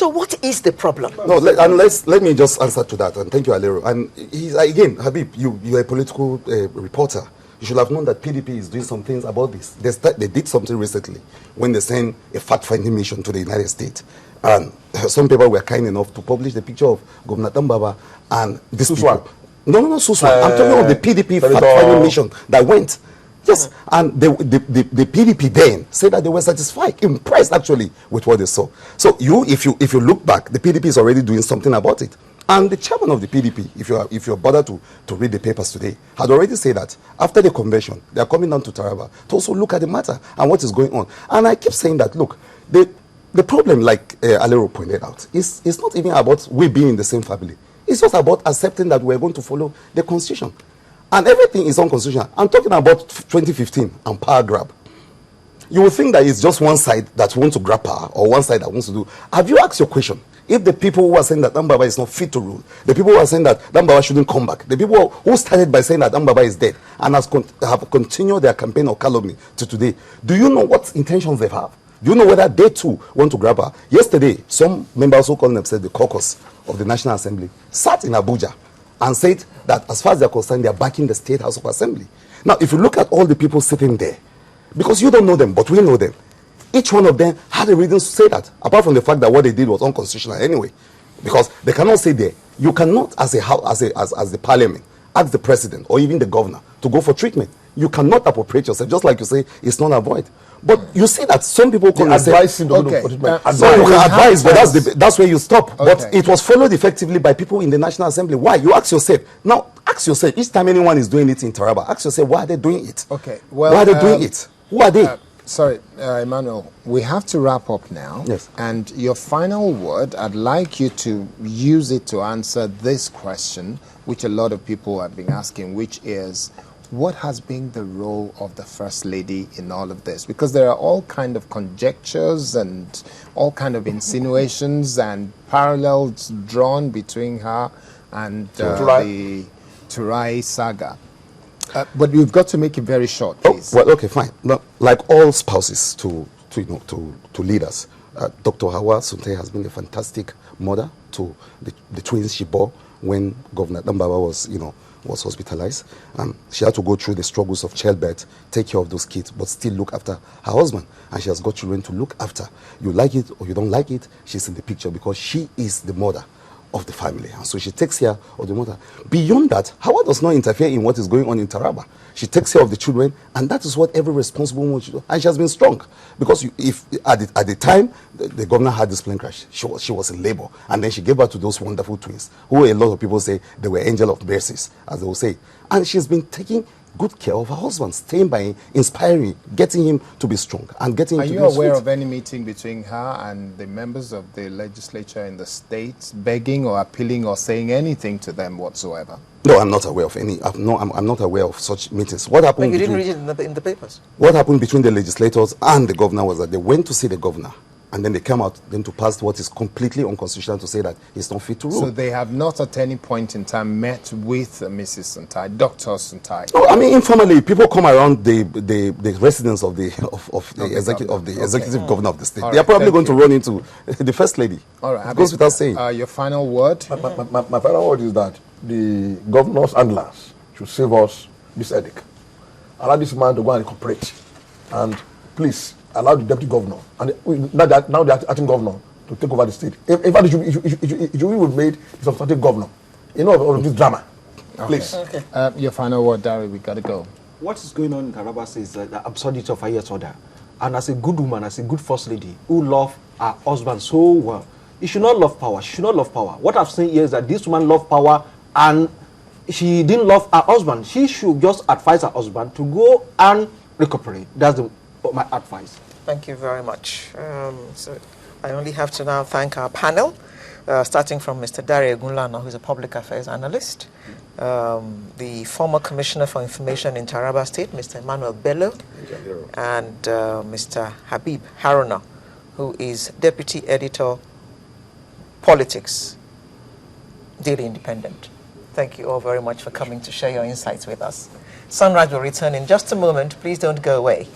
So what is the problem? No, let me just answer to that, and thank you, Alero. And again, Habib, you're a political reporter. You should have known that PDP is doing some things about this. They did something recently when they sent a fact-finding mission to the United States. And some people were kind enough to publish the picture of Governor Tambaba and this people. No, Suswan. I'm talking of the PDP fact-finding mission that went. Yes, and the PDP then said that they were satisfied, impressed actually with what they saw. So if you look back, the PDP is already doing something about it. And the chairman of the PDP, if you're bothered to read the papers today, had already said that after the convention, they are coming down to Taraba to also look at the matter and what is going on. And I keep saying that, look, the problem, like Alero pointed out, is not even about we being in the same family. It's just about accepting that we're going to follow the Constitution. And everything is unconstitutional. I'm talking about 2015 and power grab. You will think that it's just one side that wants to grab power or one side that wants to do. Have you asked your question? If the people who are saying that Dambaba is not fit to rule, the people who are saying that Dambaba shouldn't come back, the people who started by saying that Dambaba is dead and have continued their campaign of calumny to today, do you know what intentions they have? Do you know whether they too want to grab her? Yesterday, some members who call themselves the caucus of the National Assembly sat in Abuja and said that as far as they're concerned, they're backing the State House of Assembly. Now, if you look at all the people sitting there, because you don't know them, but we know them, each one of them had a reason to say that, apart from the fact that what they did was unconstitutional anyway. Because they cannot say there, you cannot, as the parliament, ask the president or even the governor to go for treatment. You cannot appropriate yourself, just like you say, it's not avoid. But you see that some people come and say, okay, so you can advise, but that's where you stop. Okay. But it was followed effectively by people in the National Assembly. Why? You ask yourself. Now, ask yourself, each time anyone is doing it in Taraba, ask yourself, why are they doing it? Okay. Well, why are they doing it? Who are they? Sorry, Emmanuel, we have to wrap up now. Yes. And your final word, I'd like you to use it to answer this question, which a lot of people have been asking, which is, what has been the role of the First Lady in all of this? Because there are all kind of conjectures and all kind of insinuations and parallels drawn between her and the Turai saga. But we've got to make it very short, please. Well, okay, fine. No, like all spouses to leaders, Dr. Hawa Suntai has been a fantastic mother to the twins she bore when Governor Dambaba was hospitalized. She had to go through the struggles of childbirth, take care of those kids, but still look after her husband. And she has got children to look after. You like it or you don't like it, she's in the picture because she is the mother of the family. And so she takes care of the mother. Beyond that, Hawa does not interfere in what is going on in Taraba. She takes care of the children, and that is what every responsible woman should do. And she has been strong. Because if at the time, the governor had this plane crash, she was in labor. And then she gave birth to those wonderful twins, who a lot of people say they were angel of mercies, as they will say. And she's been taking good care of her husband, staying by inspiring, getting him to be strong, and getting him to be Are you aware of any meeting between her and the members of the legislature in the states, begging or appealing or saying anything to them whatsoever? No, I'm not aware of any. I'm not aware of such meetings. What happened? But you didn't read it in the papers. What happened between the legislators and the governor was that they went to see the governor, and then they came out then to pass what is completely unconstitutional to say that he's not fit to rule. So they have not at any point in time met with Mrs. Suntai, Dr. Suntai? No, I mean informally, people come around the residence of the executive governor of the state. They are probably going to run into the first lady. All right, it goes without saying. Your final word? My final word is that the governor's handlers should save us this headache. Allow this man to go and cooperate, and please allow the deputy governor and now the acting governor to take over the state. In fact, it should be made the substantive governor. Of this drama. Please. Okay. Your final word, Dari, we got to go. What is going on in Taraba is the absurdity of a year's order. And as a good woman, as a good first lady who love her husband so well, you should not love power. She should not love power. What I've seen here is that this woman loved power and she didn't love her husband. She should just advise her husband to go and recuperate. That's my advice. Thank you very much. So I only have to now thank our panel, starting from Mr. Dari Egunlana, who's a public affairs analyst, the former Commissioner for Information in Taraba State, Mr. Emmanuel Bello, and Mr. Habib Haruna, who is Deputy Editor, Politics, Daily Independent. Thank you all very much for coming to share your insights with us. Sunrise will return in just a moment. Please don't go away.